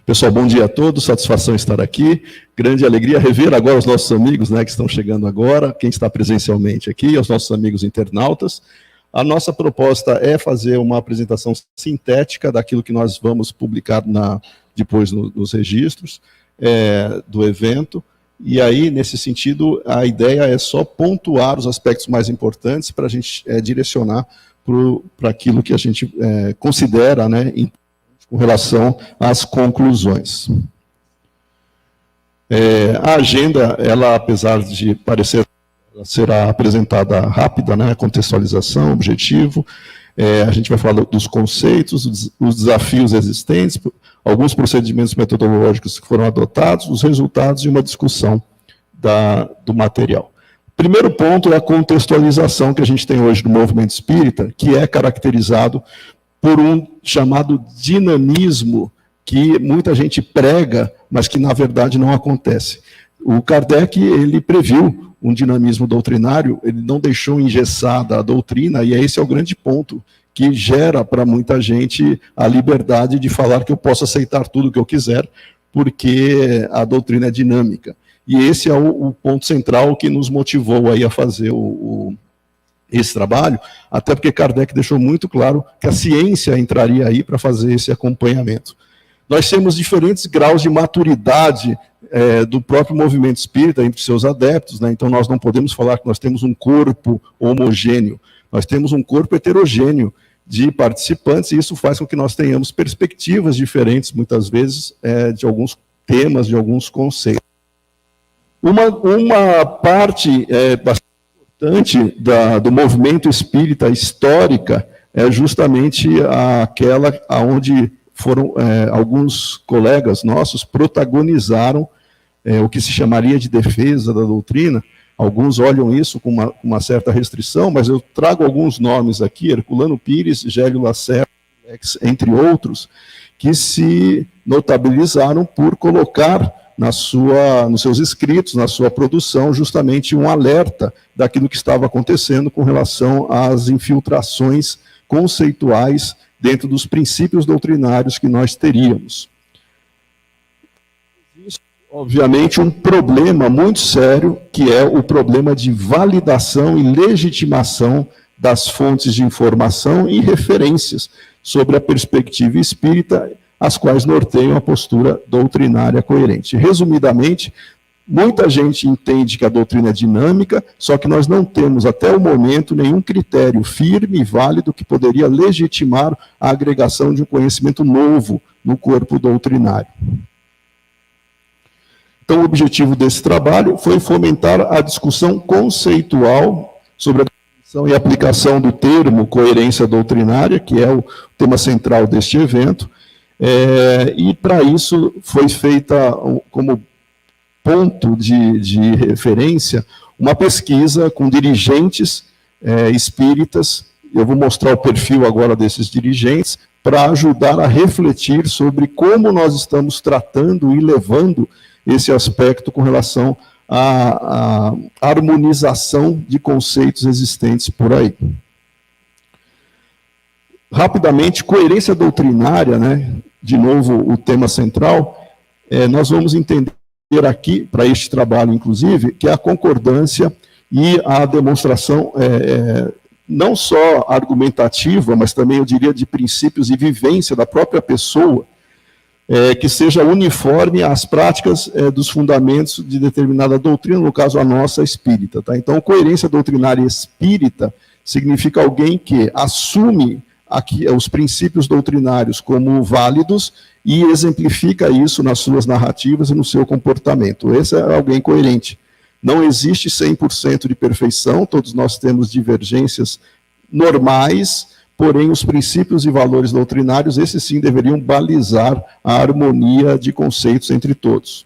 Pessoal, bom dia a todos, satisfação estar aqui, grande alegria rever agora os nossos amigos, né, que estão chegando agora, quem está presencialmente aqui, os nossos amigos internautas. A nossa proposta é fazer uma apresentação sintética daquilo que nós vamos publicar depois nos registros do evento, e aí, nesse sentido, a ideia é só pontuar os aspectos mais importantes para a gente direcionar para aquilo que a gente considera, né, com relação às conclusões. A agenda, ela, apesar de parecer, será apresentada rápida, né, contextualização, objetivo, a gente vai falar dos conceitos, os desafios existentes, alguns procedimentos metodológicos que foram adotados, os resultados e uma discussão do material. Primeiro ponto é a contextualização que a gente tem hoje do movimento espírita, que é caracterizado por um chamado dinamismo que muita gente prega, mas que na verdade não acontece. O Kardec, ele previu um dinamismo doutrinário, ele não deixou engessada a doutrina, e esse é o grande ponto que gera para muita gente a liberdade de falar que eu posso aceitar tudo o que eu quiser, porque a doutrina é dinâmica. E esse é o ponto central que nos motivou aí a fazer esse trabalho, até porque Kardec deixou muito claro que a ciência entraria aí para fazer esse acompanhamento. Nós temos diferentes graus de maturidade do próprio movimento espírita entre seus adeptos, né? Então nós não podemos falar que nós temos um corpo homogêneo, nós temos um corpo heterogêneo de participantes, e isso faz com que nós tenhamos perspectivas diferentes, muitas vezes, de alguns temas, de alguns conceitos. Uma parte bastante importante do movimento espírita histórica é justamente aquela onde foram alguns colegas nossos protagonizaram o que se chamaria de defesa da doutrina. Alguns olham isso com uma certa restrição, mas eu trago alguns nomes aqui, Herculano Pires, Gélio Lacerda, entre outros, que se notabilizaram por colocar nos seus escritos, na sua produção, justamente um alerta daquilo que estava acontecendo com relação às infiltrações conceituais dentro dos princípios doutrinários que nós teríamos. Existe, obviamente, um problema muito sério, que é o problema de validação e legitimação das fontes de informação e referências sobre a perspectiva espírita, as quais norteiam a postura doutrinária coerente. Resumidamente, muita gente entende que a doutrina é dinâmica, só que nós não temos, até o momento, nenhum critério firme e válido que poderia legitimar a agregação de um conhecimento novo no corpo doutrinário. Então, o objetivo desse trabalho foi fomentar a discussão conceitual sobre a definição e aplicação do termo coerência doutrinária, que é o tema central deste evento, e para isso foi feita como ponto de referência uma pesquisa com dirigentes espíritas. Eu vou mostrar o perfil agora desses dirigentes para ajudar a refletir sobre como nós estamos tratando e levando esse aspecto com relação à harmonização de conceitos existentes por aí. Rapidamente, coerência doutrinária, né? De novo, o tema central, nós vamos entender aqui, para este trabalho, inclusive, que é a concordância e a demonstração, não só argumentativa, mas também, eu diria, de princípios e vivência da própria pessoa, que seja uniforme às práticas dos fundamentos de determinada doutrina, no caso, a nossa espírita. Tá? Então, coerência doutrinária espírita significa alguém que assume os princípios doutrinários como válidos e exemplifica isso nas suas narrativas e no seu comportamento. Esse é alguém coerente. Não existe 100% de perfeição, todos nós temos divergências normais, porém os princípios e valores doutrinários, esses sim deveriam balizar a harmonia de conceitos entre todos.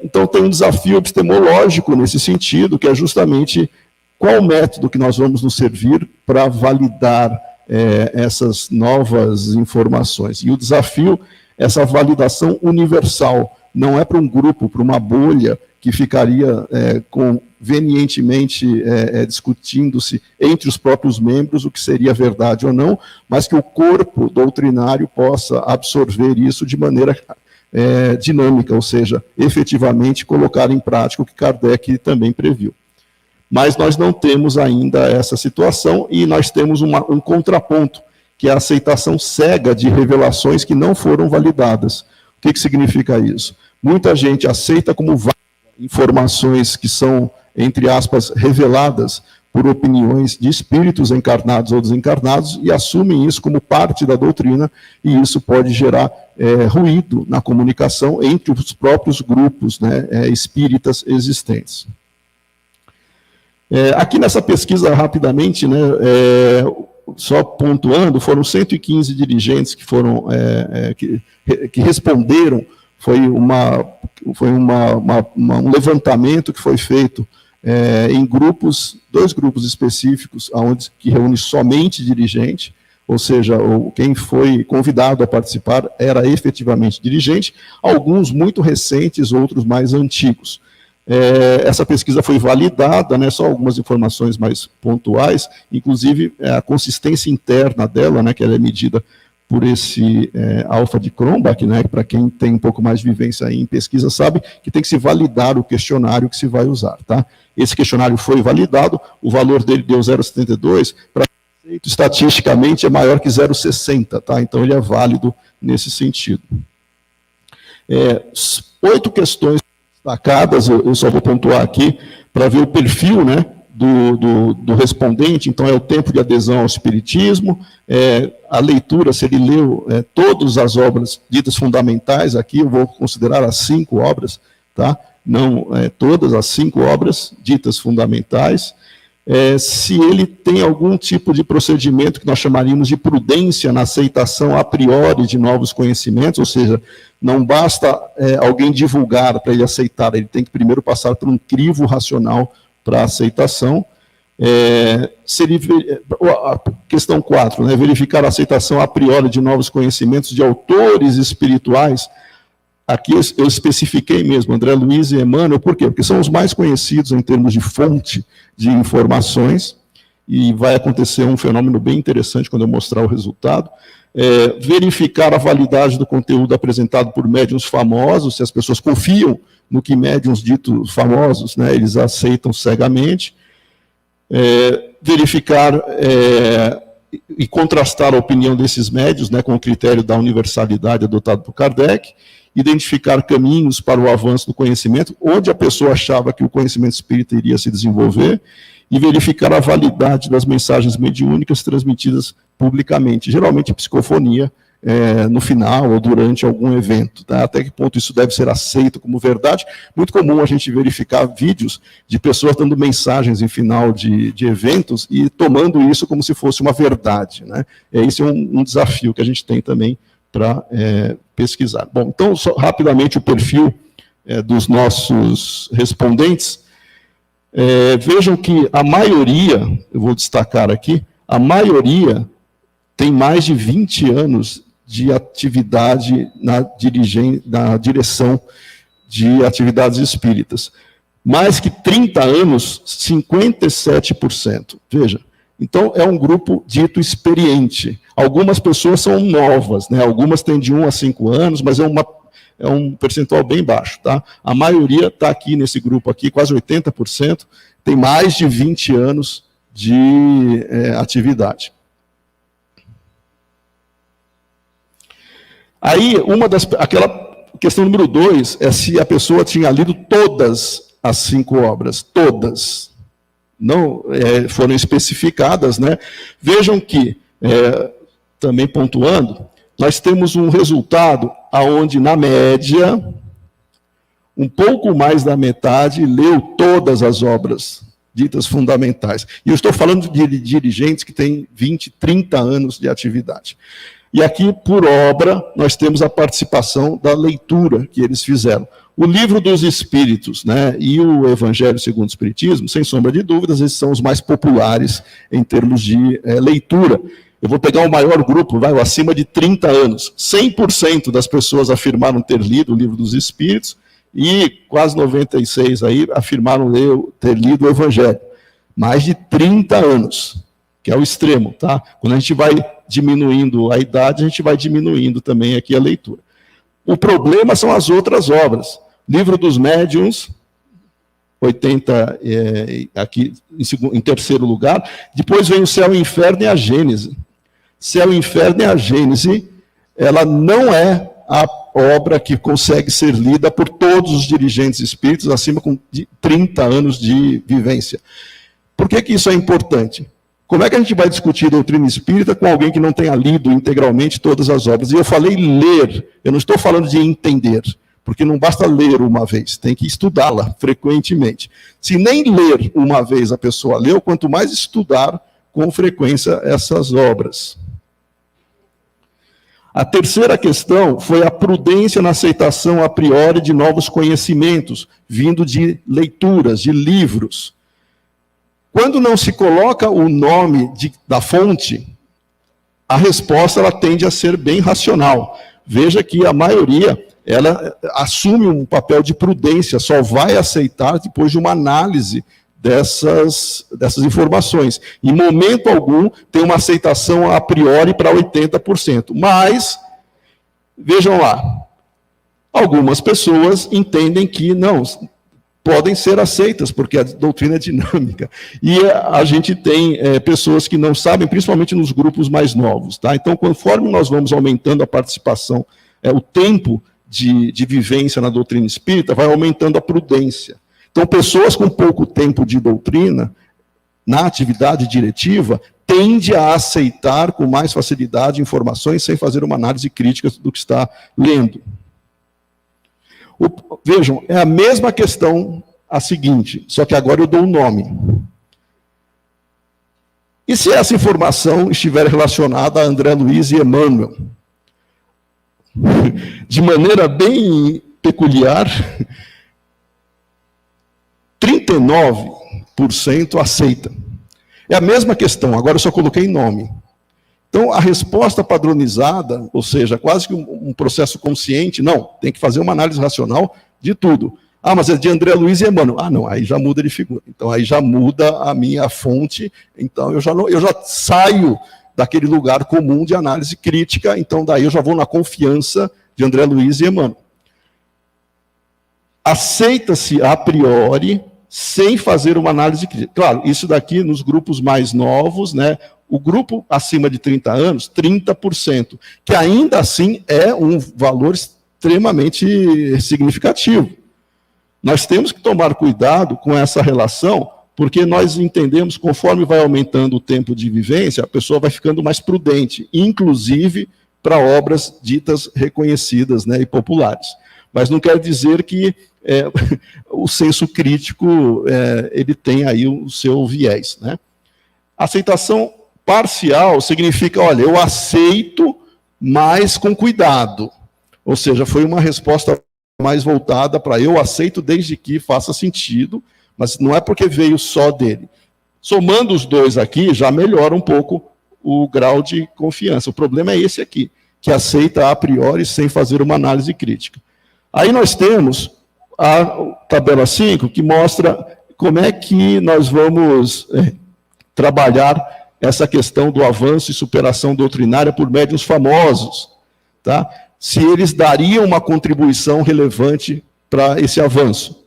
Então tem um desafio epistemológico nesse sentido, que é justamente qual método que nós vamos nos servir para validar essas novas informações. E o desafio, essa validação universal, não é para um grupo, para uma bolha que ficaria convenientemente discutindo-se entre os próprios membros o que seria verdade ou não, mas que o corpo doutrinário possa absorver isso de maneira dinâmica, ou seja, efetivamente colocar em prática o que Kardec também previu. Mas nós não temos ainda essa situação e nós temos um contraponto, que é a aceitação cega de revelações que não foram validadas. O que significa isso? Muita gente aceita como válidas informações que são, entre aspas, reveladas por opiniões de espíritos encarnados ou desencarnados e assumem isso como parte da doutrina, e isso pode gerar ruído na comunicação entre os próprios grupos, né, espíritas existentes. Aqui nessa pesquisa, rapidamente, né, só pontuando, foram 115 dirigentes que foram que responderam. Foi um levantamento que foi feito em grupos, 2 grupos específicos, que reúne somente dirigente, ou seja, quem foi convidado a participar era efetivamente dirigente, alguns muito recentes, outros mais antigos. Essa pesquisa foi validada, né, só algumas informações mais pontuais, inclusive a consistência interna dela, né, que ela é medida por esse alfa de Cronbach, né, para quem tem um pouco mais de vivência em pesquisa sabe que tem que se validar o questionário que se vai usar. Tá? Esse questionário foi validado, o valor dele deu 0,72, para estatisticamente é maior que 0,60, tá? Então ele é válido nesse sentido. 8 questões destacadas, eu só vou pontuar aqui, para ver o perfil, né, do respondente. Então, é o tempo de adesão ao espiritismo, a leitura, se ele leu todas as obras ditas fundamentais, aqui eu vou considerar as 5 obras, tá? Não todas as 5 obras ditas fundamentais, se ele tem algum tipo de procedimento que nós chamaríamos de prudência na aceitação a priori de novos conhecimentos, ou seja, não basta alguém divulgar para ele aceitar, ele tem que primeiro passar por um crivo racional para aceitação. A questão 4, né, verificar a aceitação a priori de novos conhecimentos de autores espirituais. Aqui eu especifiquei mesmo, André Luiz e Emmanuel, por quê? Porque são os mais conhecidos em termos de fonte de informações, e vai acontecer um fenômeno bem interessante quando eu mostrar o resultado. Verificar a validade do conteúdo apresentado por médiuns famosos, se as pessoas confiam no que médiuns ditos famosos, né, eles aceitam cegamente. Verificar e contrastar a opinião desses médiuns, né, com o critério da universalidade adotado por Kardec, identificar caminhos para o avanço do conhecimento, onde a pessoa achava que o conhecimento espírita iria se desenvolver, e verificar a validade das mensagens mediúnicas transmitidas publicamente, geralmente psicofonia, no final ou durante algum evento. Tá? Até que ponto isso deve ser aceito como verdade. Muito comum a gente verificar vídeos de pessoas dando mensagens em final de eventos e tomando isso como se fosse uma verdade. Né? Esse é um desafio que a gente tem também para pesquisar. Bom, então, só rapidamente o perfil dos nossos respondentes. Vejam que a maioria, eu vou destacar aqui, a maioria tem mais de 20 anos de atividade na direção de atividades espíritas. Mais que 30 anos, 57%. Veja, então é um grupo dito experiente. Algumas pessoas são novas, né? Algumas têm de 1 a 5 anos, mas é um percentual bem baixo. Tá? A maioria está aqui nesse grupo aqui, quase 80%, tem mais de 20 anos de atividade. Aí, aquela questão número 2 é se a pessoa tinha lido todas as 5 obras, todas. Não foram especificadas, né? Vejam que, também pontuando, nós temos um resultado onde, na média, um pouco mais da metade leu todas as obras ditas fundamentais. E eu estou falando de dirigentes que têm 20, 30 anos de atividade. E aqui, por obra, nós temos a participação da leitura que eles fizeram. O Livro dos Espíritos, né, e o Evangelho segundo o Espiritismo, sem sombra de dúvidas, esses são os mais populares em termos de leitura. Eu vou pegar o maior grupo, acima de 30 anos. 100% das pessoas afirmaram ter lido o Livro dos Espíritos, E quase 96 aí afirmaram ter lido o Evangelho. Mais de 30 anos, que é o extremo, tá? Quando a gente vai diminuindo a idade, a gente vai diminuindo também aqui a leitura. O problema são as outras obras. Livro dos Médiuns, 80 aqui em terceiro lugar. Depois vem o Céu e o Inferno e a Gênese. Céu e Inferno e a Gênese, ela não é a obra que consegue ser lida por todos os dirigentes espíritas acima de 30 anos de vivência. Por que isso é importante? Como é que a gente vai discutir doutrina espírita com alguém que não tenha lido integralmente todas as obras? E eu falei ler, eu não estou falando de entender, porque não basta ler uma vez, tem que estudá-la frequentemente. Se nem ler uma vez a pessoa leu, quanto mais estudar com frequência essas obras. A terceira questão foi a prudência na aceitação a priori de novos conhecimentos, vindo de leituras, de livros. Quando não se coloca o nome da fonte, a resposta ela tende a ser bem racional. Veja que a maioria ela assume um papel de prudência, só vai aceitar depois de uma análise dessas informações. Em momento algum, tem uma aceitação a priori para 80%. Mas, vejam lá, algumas pessoas entendem que não, podem ser aceitas, porque a doutrina é dinâmica. E a gente tem pessoas que não sabem, principalmente nos grupos mais novos. Tá? Então, conforme nós vamos aumentando a participação, o tempo de vivência na doutrina espírita, vai aumentando a prudência. Então, pessoas com pouco tempo de doutrina, na atividade diretiva, tendem a aceitar com mais facilidade informações sem fazer uma análise crítica do que está lendo. Vejam, é a mesma questão a seguinte, só que agora eu dou um nome. E se essa informação estiver relacionada a André Luiz e Emmanuel? De maneira bem peculiar, 39% aceita. É a mesma questão, agora eu só coloquei nome. Então, a resposta padronizada, ou seja, quase que um processo consciente, não, tem que fazer uma análise racional de tudo. Ah, mas é de André Luiz e Emmanuel. Ah, não, aí já muda de figura. Então, aí já muda a minha fonte, então eu já saio daquele lugar comum de análise crítica, então daí eu já vou na confiança de André Luiz e Emmanuel. Aceita-se a priori, sem fazer uma análise crítica. Claro, isso daqui nos grupos mais novos, né? O grupo acima de 30 anos, 30%, que ainda assim é um valor extremamente significativo. Nós temos que tomar cuidado com essa relação, porque nós entendemos, conforme vai aumentando o tempo de vivência, a pessoa vai ficando mais prudente, inclusive para obras ditas reconhecidas, né, e populares. Mas não quer dizer que o senso crítico ele tem aí o seu viés, né? Aceitação parcial significa, olha, eu aceito, mas com cuidado. Ou seja, foi uma resposta mais voltada para eu aceito desde que faça sentido, mas não é porque veio só dele. Somando os dois aqui, já melhora um pouco o grau de confiança. O problema é esse aqui, que aceita a priori sem fazer uma análise crítica. Aí nós temos a tabela 5, que mostra como é que nós vamos trabalhar essa questão do avanço e superação doutrinária por médiuns famosos, tá? Se eles dariam uma contribuição relevante para esse avanço.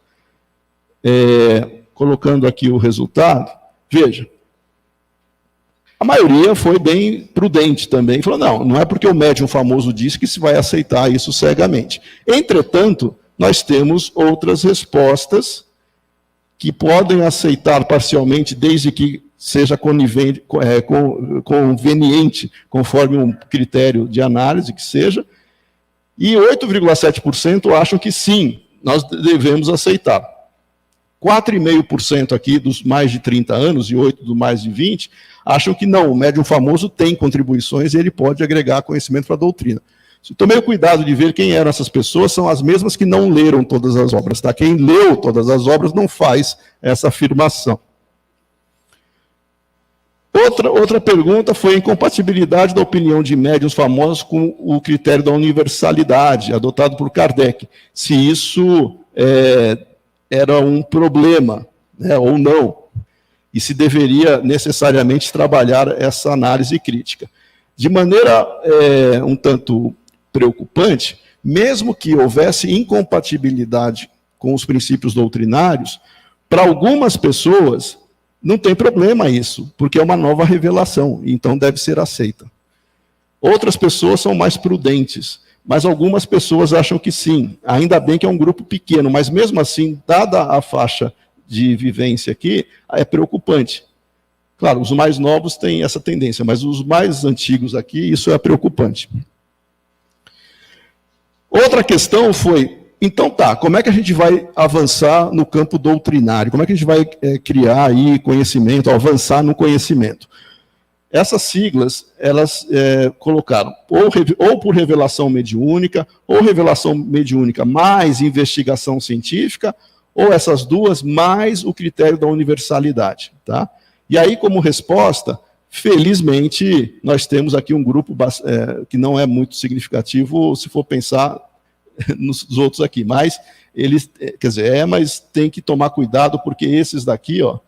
Colocando aqui o resultado, veja, a maioria foi bem prudente também, falou, não é porque o médium famoso disse que se vai aceitar isso cegamente. Entretanto, nós temos outras respostas que podem aceitar parcialmente, desde que seja conveniente, conforme um critério de análise que seja, e 8,7% acham que sim, nós devemos aceitar. 4,5% aqui dos mais de 30 anos e 8% dos mais de 20 acham que não, o médium famoso tem contribuições e ele pode agregar conhecimento para a doutrina. Tomei o cuidado de ver quem eram essas pessoas, são as mesmas que não leram todas as obras. Tá? Quem leu todas as obras não faz essa afirmação. Outra pergunta foi a incompatibilidade da opinião de médiuns famosos com o critério da universalidade, adotado por Kardec. Se isso era um problema, né, ou não, e se deveria necessariamente trabalhar essa análise crítica. De maneira um tanto preocupante, mesmo que houvesse incompatibilidade com os princípios doutrinários, para algumas pessoas não tem problema isso, porque é uma nova revelação, então deve ser aceita. Outras pessoas são mais prudentes, mas algumas pessoas acham que sim. Ainda bem que é um grupo pequeno, mas mesmo assim, dada a faixa de vivência aqui, é preocupante. Claro, os mais novos têm essa tendência, mas os mais antigos aqui, isso é preocupante. Outra questão foi, então tá, como é que a gente vai avançar no campo doutrinário? Como é que a gente vai criar aí conhecimento, avançar no conhecimento? Essas siglas, elas colocaram ou por revelação mediúnica, ou revelação mediúnica mais investigação científica, ou essas duas mais o critério da universalidade, tá? E aí, como resposta, felizmente, nós temos aqui um grupo que não é muito significativo se for pensar nos outros aqui, mas eles, quer dizer, mas tem que tomar cuidado, porque esses daqui, ó,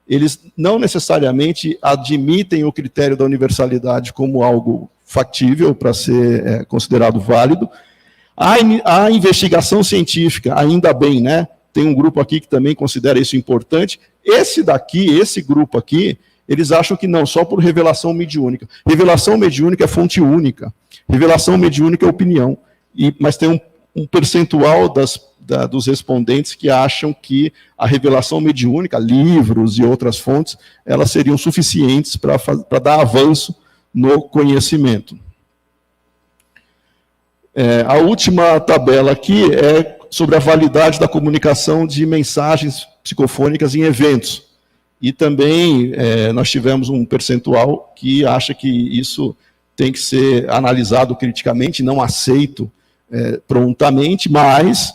eles não necessariamente admitem o critério da universalidade como algo factível para ser considerado válido. A investigação científica, ainda bem, né? Tem um grupo aqui que também considera isso importante. Esse grupo aqui, eles acham que não, só por revelação mediúnica. Revelação mediúnica é fonte única. Revelação mediúnica é opinião. Mas tem um percentual dos respondentes que acham que a revelação mediúnica, livros e outras fontes, elas seriam suficientes para dar avanço no conhecimento. A última tabela aqui é sobre a validade da comunicação de mensagens psicofônicas em eventos. E também nós tivemos um percentual que acha que isso tem que ser analisado criticamente, não aceito prontamente, mas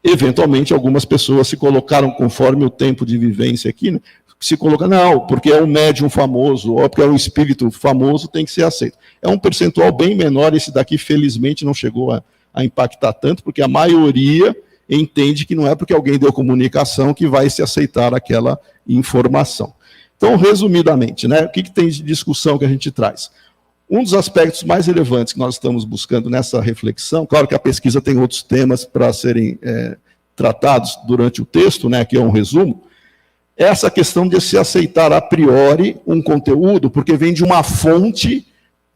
eventualmente algumas pessoas se colocaram, conforme o tempo de vivência aqui, né, se coloca, não, porque é um médium famoso, ou porque é um espírito famoso, tem que ser aceito. É um percentual bem menor, esse daqui felizmente não chegou a impactar tanto, porque a maioria entende que não é porque alguém deu comunicação que vai se aceitar aquela informação. Então, resumidamente, né, o que tem de discussão que a gente traz? Um dos aspectos mais relevantes que nós estamos buscando nessa reflexão, claro que a pesquisa tem outros temas para serem tratados durante o texto, né, que é um resumo, é essa questão de se aceitar a priori um conteúdo, porque vem de uma fonte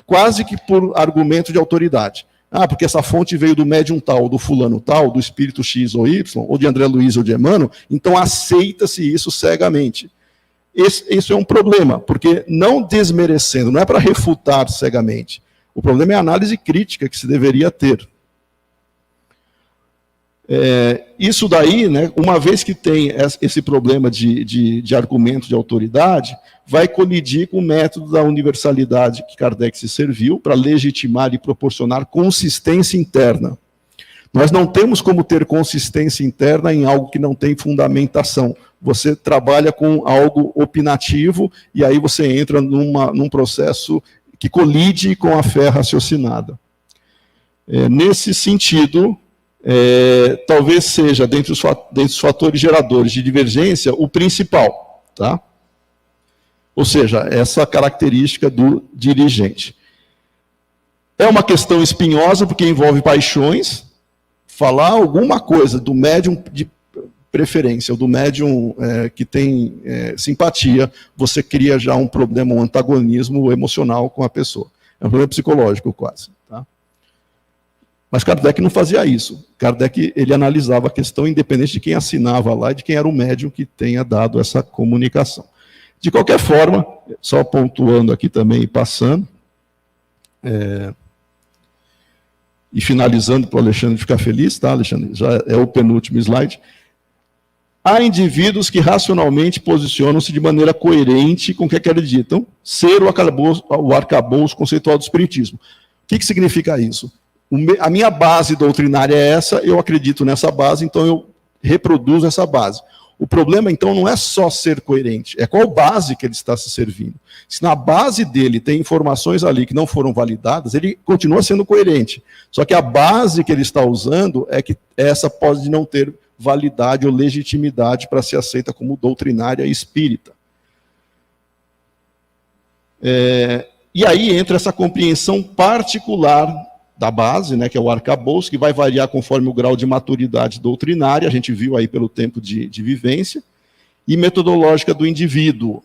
quase que por argumento de autoridade. Ah, porque essa fonte veio do médium tal, do fulano tal, do espírito X ou Y, ou de André Luiz ou de Emmanuel, então aceita-se isso cegamente. Isso é um problema, porque não desmerecendo, não é para refutar cegamente. O problema é a análise crítica que se deveria ter. Isso daí, né, uma vez que tem esse problema de argumento de autoridade, vai colidir com o método da universalidade que Kardec se serviu para legitimar e proporcionar consistência interna. Nós não temos como ter consistência interna em algo que não tem fundamentação. Você trabalha com algo opinativo e aí você entra num processo que colide com a fé raciocinada. Nesse sentido, talvez seja, dentre os fatores geradores de divergência, o principal, tá? Ou seja, essa característica do dirigente. É uma questão espinhosa, porque envolve paixões. Falar alguma coisa do médium de preferência, ou do médium que tem simpatia, você cria já um problema, um antagonismo emocional com a pessoa. É um problema psicológico quase. Tá? Mas Kardec não fazia isso. Kardec, ele analisava a questão independente de quem assinava lá e de quem era o médium que tenha dado essa comunicação. De qualquer forma, só pontuando aqui também e passando, e finalizando para o Alexandre ficar feliz, tá, Alexandre? Já é o penúltimo slide. Há indivíduos que racionalmente posicionam-se de maneira coerente com o que acreditam ser o arcabouço conceitual do espiritismo. O que significa isso? A minha base doutrinária é essa, eu acredito nessa base, então eu reproduzo essa base. O problema, então, não é só ser coerente, é qual base que ele está se servindo. Se na base dele tem informações ali que não foram validadas, ele continua sendo coerente. Só que a base que ele está usando é que essa pode não ter validade ou legitimidade para ser aceita como doutrinária espírita. E aí entra essa compreensão particular da base, né, que é o arcabouço, que vai variar conforme o grau de maturidade doutrinária, a gente viu aí pelo tempo de vivência, e metodológica do indivíduo.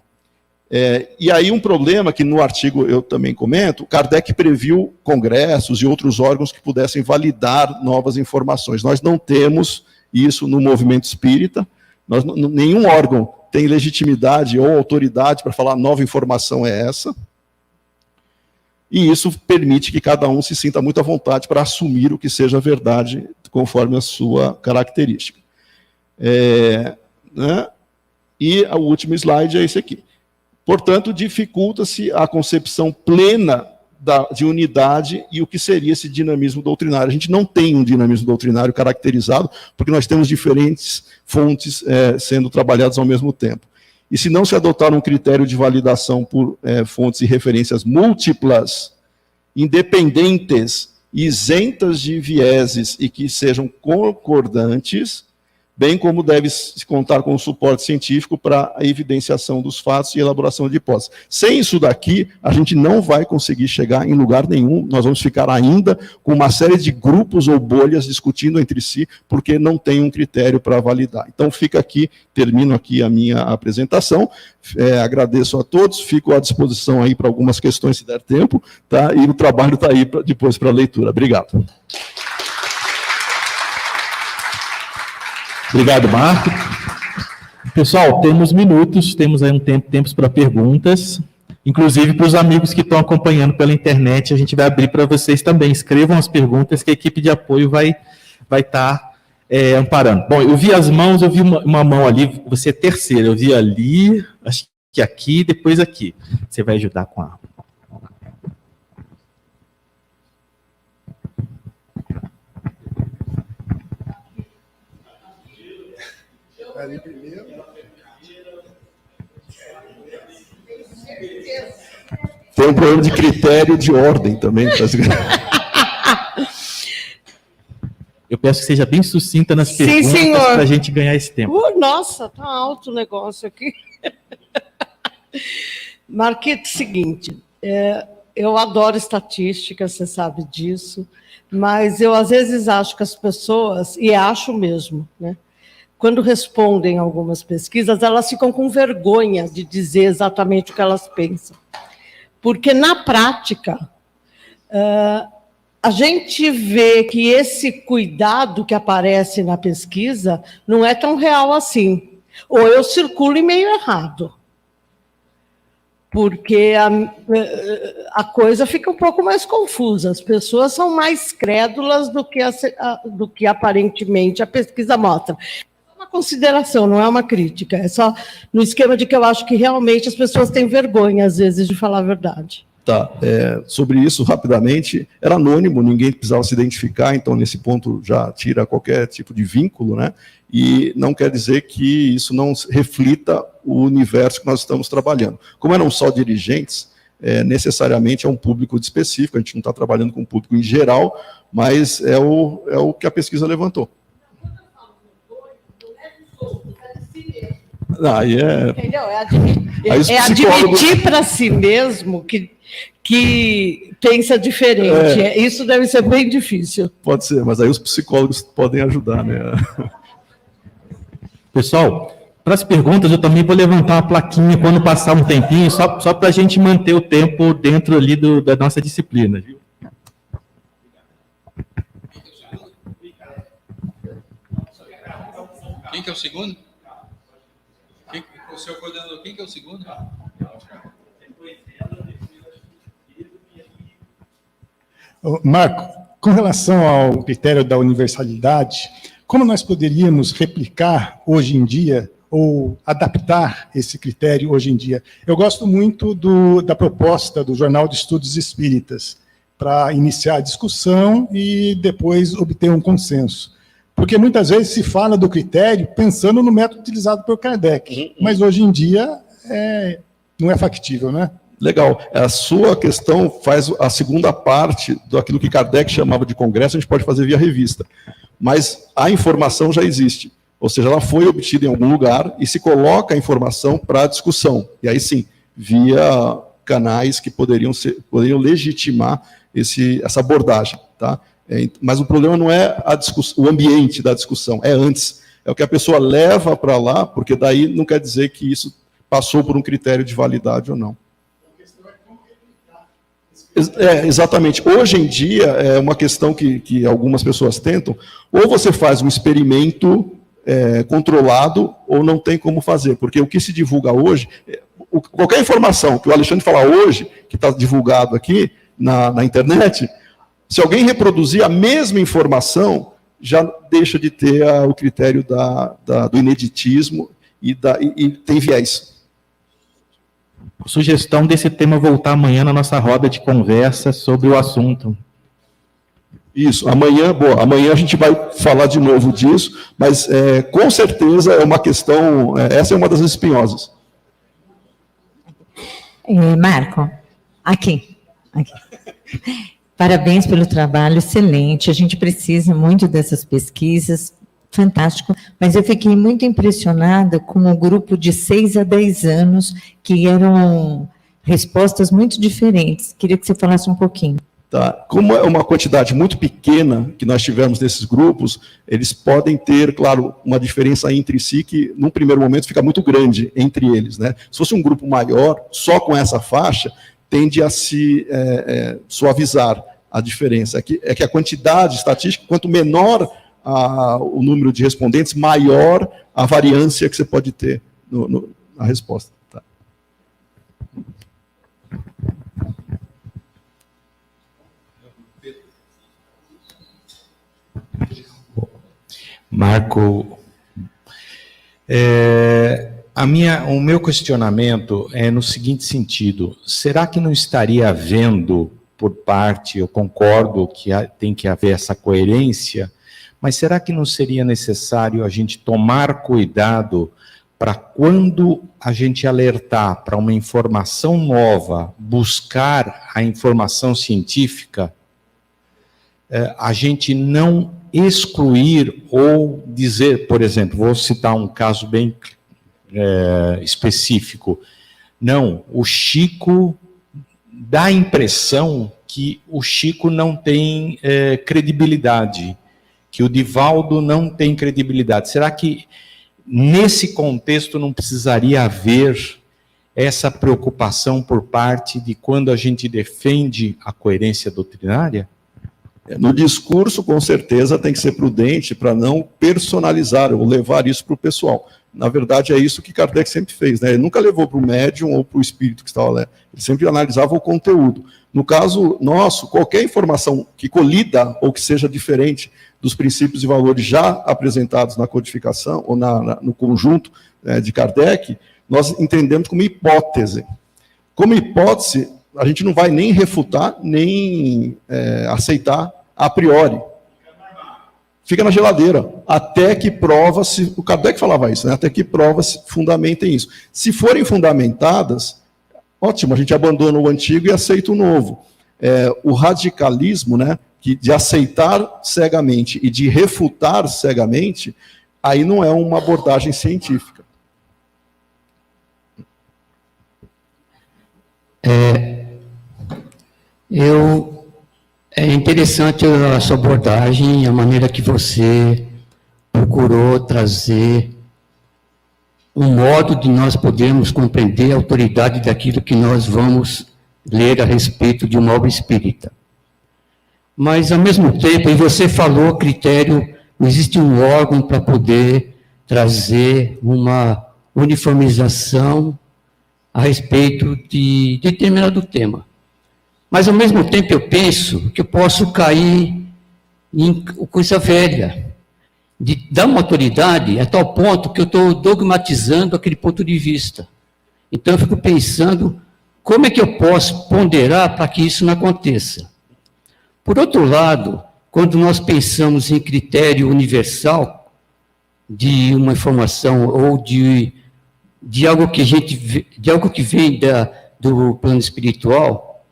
E aí um problema que no artigo eu também comento, Kardec previu congressos e outros órgãos que pudessem validar novas informações. Nós não temos isso no movimento espírita, nenhum órgão tem legitimidade ou autoridade para falar nova informação é essa, e isso permite que cada um se sinta muito à vontade para assumir o que seja verdade conforme a sua característica. Né? E o último slide é esse aqui. Portanto, dificulta-se a concepção plena de unidade e o que seria esse dinamismo doutrinário. A gente não tem um dinamismo doutrinário caracterizado, porque nós temos diferentes fontes sendo trabalhadas ao mesmo tempo. E se não se adotar um critério de validação por fontes e referências múltiplas, independentes, isentas de vieses e que sejam concordantes, bem como deve-se contar com o suporte científico para a evidenciação dos fatos e elaboração de hipóteses. Sem isso daqui, a gente não vai conseguir chegar em lugar nenhum, nós vamos ficar ainda com uma série de grupos ou bolhas discutindo entre si, porque não tem um critério para validar. Então, fica aqui, termino aqui a minha apresentação, agradeço a todos, fico à disposição aí para algumas questões, se der tempo, tá? E o trabalho está aí depois para a leitura. Obrigado. Obrigado, Marco. Pessoal, temos minutos, temos aí tempos para perguntas, inclusive para os amigos que estão acompanhando pela internet, a gente vai abrir para vocês também. Escrevam as perguntas que a equipe de apoio vai estar amparando. Bom, eu vi as mãos, eu vi uma mão ali, você é terceira, eu vi ali, acho que aqui, depois aqui. Você vai ajudar com a... Ali primeiro. Tem um problema de critério de ordem também. Eu peço que seja bem sucinta nas perguntas para a gente ganhar esse tempo. Nossa, tá alto o negócio aqui. Marquito, seguinte, eu adoro estatística, você sabe disso, mas eu às vezes acho que as pessoas, e acho mesmo, né? Quando respondem algumas pesquisas, elas ficam com vergonha de dizer exatamente o que elas pensam. Porque, na prática, a gente vê que esse cuidado que aparece na pesquisa não é tão real assim. Ou eu circulo em meio errado. Porque a coisa fica um pouco mais confusa. As pessoas são mais crédulas do que aparentemente a pesquisa mostra. Consideração, não é uma crítica, é só no esquema de que eu acho que realmente as pessoas têm vergonha, às vezes, de falar a verdade. Tá, sobre isso, rapidamente, era anônimo, ninguém precisava se identificar, então, nesse ponto, já tira qualquer tipo de vínculo, né? E não quer dizer que isso não reflita o universo que nós estamos trabalhando. Como eram só dirigentes, necessariamente é um público específico, a gente não está trabalhando com um público em geral, mas é o que a pesquisa levantou. Entendeu? Admitir para si mesmo que pensa diferente. Isso deve ser bem difícil. Pode ser, mas aí os psicólogos podem ajudar, né? Pessoal, para as perguntas eu também vou levantar uma plaquinha quando passar um tempinho, só para a gente manter o tempo dentro ali da nossa disciplina, viu? Quem que é o segundo? O senhor coordenador, quem que é o segundo? Marco, com relação ao critério da universalidade, como nós poderíamos replicar hoje em dia ou adaptar esse critério hoje em dia? Eu gosto muito da proposta do Jornal de Estudos Espíritas para iniciar a discussão e depois obter um consenso. Porque muitas vezes se fala do critério pensando no método utilizado por Kardec, mas hoje em dia não é factível, né? Legal. A sua questão faz a segunda parte daquilo que Kardec chamava de congresso, a gente pode fazer via revista. Mas a informação já existe. Ou seja, ela foi obtida em algum lugar e se coloca a informação para discussão. E aí sim, via canais que poderiam legitimar essa abordagem. Tá? Mas o problema não é o ambiente da discussão, é antes. É o que a pessoa leva para lá, porque daí não quer dizer que isso passou por um critério de validade ou não. Exatamente. Hoje em dia, é uma questão que algumas pessoas tentam, ou você faz um experimento controlado, ou não tem como fazer, porque o que se divulga hoje, qualquer informação que o Alexandre falar hoje, que está divulgado aqui na internet, se alguém reproduzir a mesma informação, já deixa de ter o critério do ineditismo e tem viés. Sugestão desse tema voltar amanhã na nossa roda de conversa sobre o assunto. Isso, amanhã a gente vai falar de novo disso, mas com certeza é uma questão, essa é uma das espinhosas. Marco, aqui. Parabéns pelo trabalho, excelente, a gente precisa muito dessas pesquisas, fantástico, mas eu fiquei muito impressionada com o grupo de 6 a 10 anos, que eram respostas muito diferentes. Queria que você falasse um pouquinho. Tá. Como é uma quantidade muito pequena que nós tivemos desses grupos, eles podem ter, claro, uma diferença entre si que, num primeiro momento, fica muito grande entre eles. Né? Se fosse um grupo maior, só com essa faixa, tende a se suavizar a diferença. É que a quantidade estatística, quanto menor o número de respondentes, maior a variância que você pode ter na resposta. Tá. Marco, o meu questionamento é no seguinte sentido: será que não estaria havendo, por parte, eu concordo que tem que haver essa coerência, mas será que não seria necessário a gente tomar cuidado para quando a gente alertar para uma informação nova, buscar a informação científica, a gente não excluir ou dizer, por exemplo, vou citar um caso bem específico, não, o Chico dá a impressão que o Chico não tem credibilidade, que o Divaldo não tem credibilidade. Será que nesse contexto não precisaria haver essa preocupação por parte de quando a gente defende a coerência doutrinária? No discurso, com certeza, tem que ser prudente para não personalizar ou levar isso para o pessoal. Na verdade, é isso que Kardec sempre fez, né? Ele nunca levou para o médium ou para o espírito que estava lá. Ele sempre analisava o conteúdo. No caso nosso, qualquer informação que colida ou que seja diferente dos princípios e valores já apresentados na codificação ou no conjunto de Kardec, nós entendemos como hipótese. Como hipótese, a gente não vai nem refutar, nem aceitar a priori. Fica na geladeira, até que prova-se, o Kardec falava isso, né? Até que prova-se, fundamentem isso. Se forem fundamentadas, ótimo, a gente abandona o antigo e aceita o novo. O radicalismo, né, de aceitar cegamente e de refutar cegamente, aí não é uma abordagem científica. É interessante a sua abordagem, a maneira que você procurou trazer um modo de nós podermos compreender a autoridade daquilo que nós vamos ler a respeito de uma obra espírita. Mas, ao mesmo tempo, e você falou critério, não existe um órgão para poder trazer uma uniformização a respeito de determinado tema. Mas, ao mesmo tempo, eu penso que eu posso cair em coisa velha, de dar uma autoridade a tal ponto que eu estou dogmatizando aquele ponto de vista. Então, eu fico pensando, como é que eu posso ponderar para que isso não aconteça? Por outro lado, quando nós pensamos em critério universal de uma informação ou de algo que de algo que vem do plano espiritual,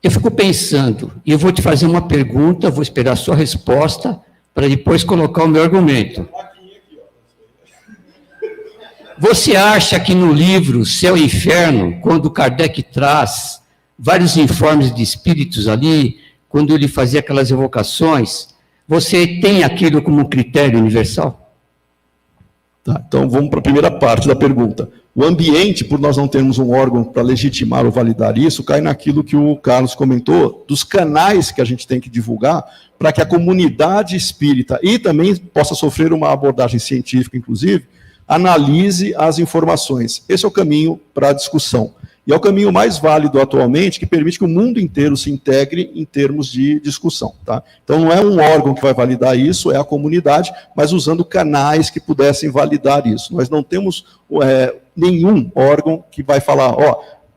eu fico pensando, e eu vou te fazer uma pergunta, vou esperar a sua resposta para depois colocar o meu argumento. Você acha que no livro Céu e Inferno, quando Kardec traz vários informes de espíritos ali, quando ele fazia aquelas evocações, você tem aquilo como critério universal? Tá, então vamos para a primeira parte da pergunta. O ambiente, por nós não termos um órgão para legitimar ou validar isso, cai naquilo que o Carlos comentou, dos canais que a gente tem que divulgar, para que a comunidade espírita, e também possa sofrer uma abordagem científica, inclusive, analise as informações. Esse é o caminho para a discussão. E é o caminho mais válido atualmente, que permite que o mundo inteiro se integre em termos de discussão. Tá? Então, não é um órgão que vai validar isso, é a comunidade, mas usando canais que pudessem validar isso. Nós não temos nenhum órgão que vai falar,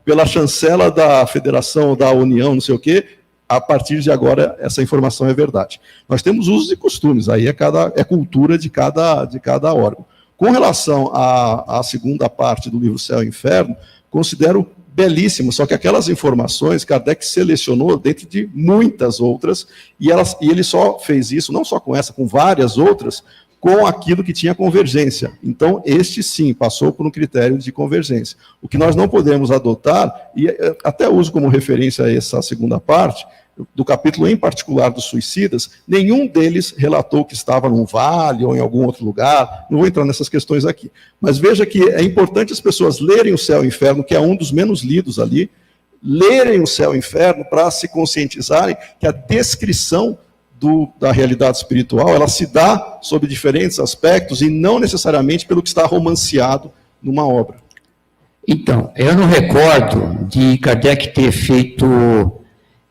pela chancela da federação, da União, não sei o quê, a partir de agora essa informação é verdade. Nós temos usos e costumes, aí é cultura de cada órgão. Com relação à segunda parte do livro Céu e Inferno, considero belíssimo, só que aquelas informações Kardec selecionou dentro de muitas outras, e ele só fez isso, não só com essa, com várias outras, com aquilo que tinha convergência. Então, este sim, passou por um critério de convergência. O que nós não podemos adotar, e até uso como referência essa segunda parte, do capítulo em particular dos suicidas, nenhum deles relatou que estava num vale ou em algum outro lugar, não vou entrar nessas questões aqui. Mas veja que é importante as pessoas lerem o Céu e o Inferno, que é um dos menos lidos ali, lerem o Céu e o Inferno para se conscientizarem que a descrição da realidade espiritual, ela se dá sob diferentes aspectos e não necessariamente pelo que está romanceado numa obra. Então, eu não recordo de Kardec ter feito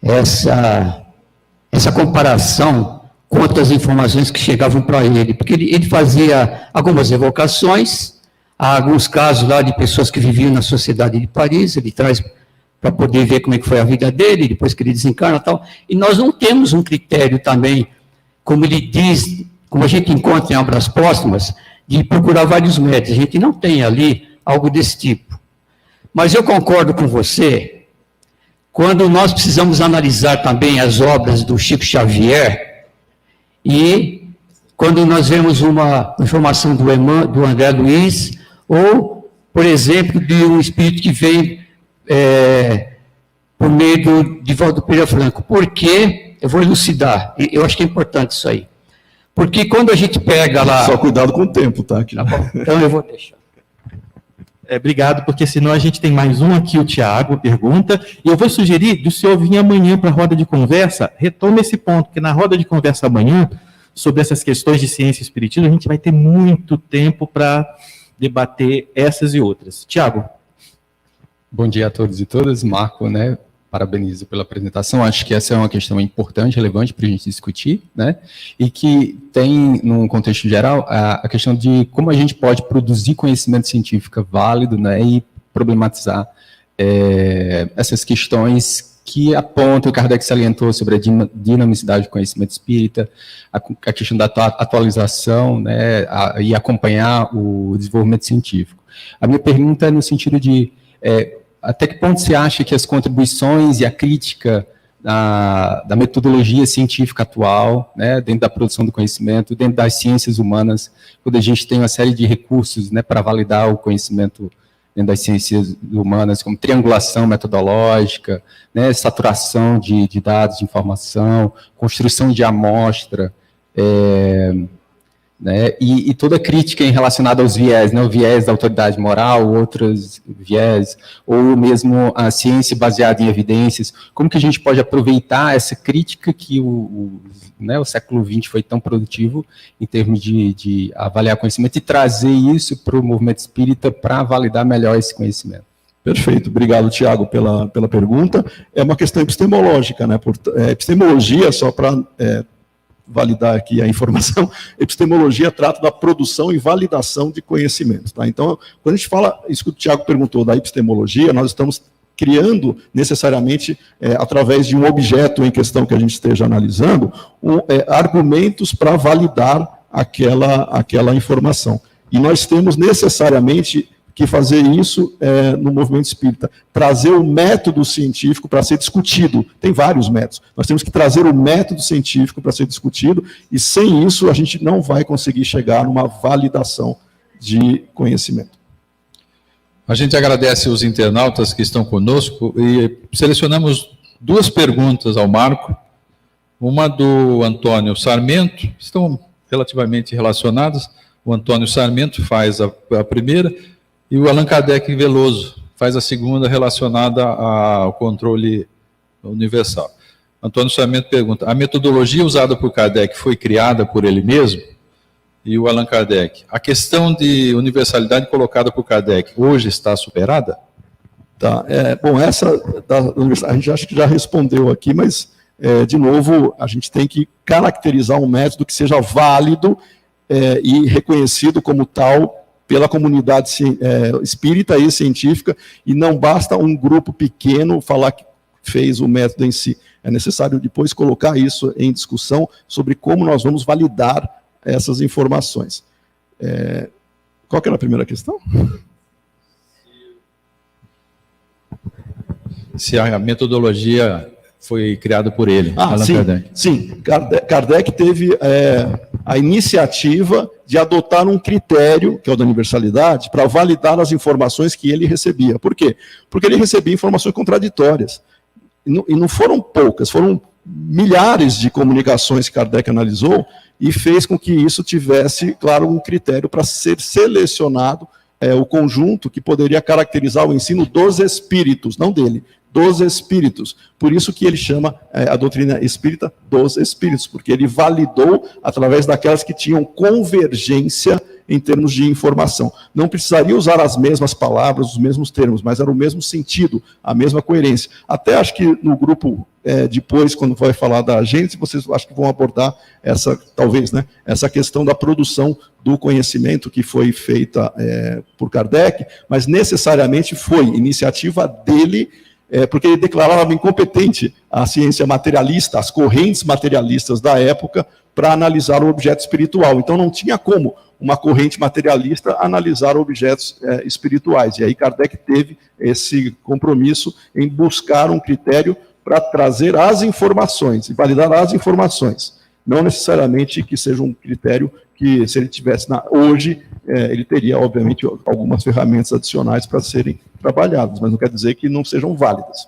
essa comparação com outras informações que chegavam para ele, porque ele fazia algumas evocações, há alguns casos lá de pessoas que viviam na Sociedade de Paris, ele traz para poder ver como é que foi a vida dele, depois que ele desencarna e tal, e nós não temos um critério também, como ele diz, como a gente encontra em obras póstumas, de procurar vários métodos, a gente não tem ali algo desse tipo. Mas eu concordo com você, quando nós precisamos analisar também as obras do Chico Xavier, e quando nós vemos uma informação do André Luiz, ou, por exemplo, de um espírito que vem por meio de Valdo Pereira Franco. Por quê? Eu vou elucidar, eu acho que é importante isso aí. Porque quando a gente pega lá... Só cuidado com o tempo, tá? Tá bom, então eu vou deixar. Obrigado, porque senão a gente tem mais um aqui, o Tiago pergunta, e eu vou sugerir do senhor vir amanhã para a roda de conversa, retome esse ponto, porque na roda de conversa amanhã, sobre essas questões de ciência e espiritismo, a gente vai ter muito tempo para debater essas e outras. Tiago. Bom dia a todos e todas, Marco, né? Parabenizo pela apresentação, acho que essa é uma questão importante, relevante para a gente discutir, né? E que tem, num contexto geral, a questão de como a gente pode produzir conhecimento científico válido, né? E problematizar essas questões que apontam, o Kardec salientou sobre a dinamicidade do conhecimento espírita, a questão da atualização, né? E acompanhar o desenvolvimento científico. A minha pergunta é no sentido de... até que ponto você acha que as contribuições e a crítica da metodologia científica atual, né, dentro da produção do conhecimento, dentro das ciências humanas, quando a gente tem uma série de recursos, né, para validar o conhecimento dentro das ciências humanas, como triangulação metodológica, né, saturação de dados, de informação, construção de amostra, né, e toda crítica relacionada aos viés, né, o viés da autoridade moral, outros viés, ou mesmo a ciência baseada em evidências, como que a gente pode aproveitar essa crítica que o século XX foi tão produtivo em termos de avaliar conhecimento e trazer isso para o movimento espírita para validar melhor esse conhecimento? Perfeito, obrigado, Tiago, pela pergunta. É uma questão epistemológica, né? Epistemologia, só para... validar aqui a informação, epistemologia trata da produção e validação de conhecimentos. Tá? Então, quando a gente fala, isso que o Tiago perguntou, da epistemologia, nós estamos criando necessariamente, através de um objeto em questão que a gente esteja analisando, argumentos para validar aquela informação. E nós temos necessariamente que fazer isso no movimento espírita, trazer o método científico para ser discutido. Tem vários métodos. Nós temos que trazer o método científico para ser discutido, e sem isso a gente não vai conseguir chegar numa validação de conhecimento. A gente agradece os internautas que estão conosco e selecionamos 2 perguntas ao Marco. Uma do Antônio Sarmento, estão relativamente relacionadas. O Antônio Sarmento faz a primeira e o Allan Kardec Veloso faz a segunda, relacionada ao controle universal. Antônio Sarmento pergunta: a metodologia usada por Kardec foi criada por ele mesmo? E o Allan Kardec: a questão de universalidade colocada por Kardec hoje está superada? Tá, bom, essa a gente acha que já respondeu aqui, mas, de novo, a gente tem que caracterizar um método que seja válido e reconhecido como tal pela comunidade espírita e científica, e não basta um grupo pequeno falar que fez o método em si. É necessário depois colocar isso em discussão sobre como nós vamos validar essas informações. Qual que era a primeira questão? Se a metodologia foi criada por ele, Allan Kardec. Sim, Kardec teve a iniciativa de adotar um critério, que é o da universalidade, para validar as informações que ele recebia. Por quê? Porque ele recebia informações contraditórias. E não foram poucas, foram milhares de comunicações que Kardec analisou e fez com que isso tivesse, claro, um critério para ser selecionado o conjunto que poderia caracterizar o ensino dos espíritos, não dele, dos espíritos. Por isso que ele chama a doutrina espírita dos espíritos, porque ele validou através daquelas que tinham convergência em termos de informação. Não precisaria usar as mesmas palavras, os mesmos termos, mas era o mesmo sentido, a mesma coerência. Até acho que no grupo, depois, quando vai falar da Gênese, vocês acho que vão abordar talvez, essa questão da produção do conhecimento que foi feita por Kardec, mas necessariamente foi iniciativa dele, porque ele declarava incompetente a ciência materialista, as correntes materialistas da época, para analisar o objeto espiritual. Então não tinha como uma corrente materialista analisar objetos espirituais. E aí Kardec teve esse compromisso em buscar um critério para trazer as informações, e validar as informações. Não necessariamente que seja um critério que, se ele tivesse hoje, ele teria, obviamente, algumas ferramentas adicionais para serem trabalhadas, mas não quer dizer que não sejam válidas.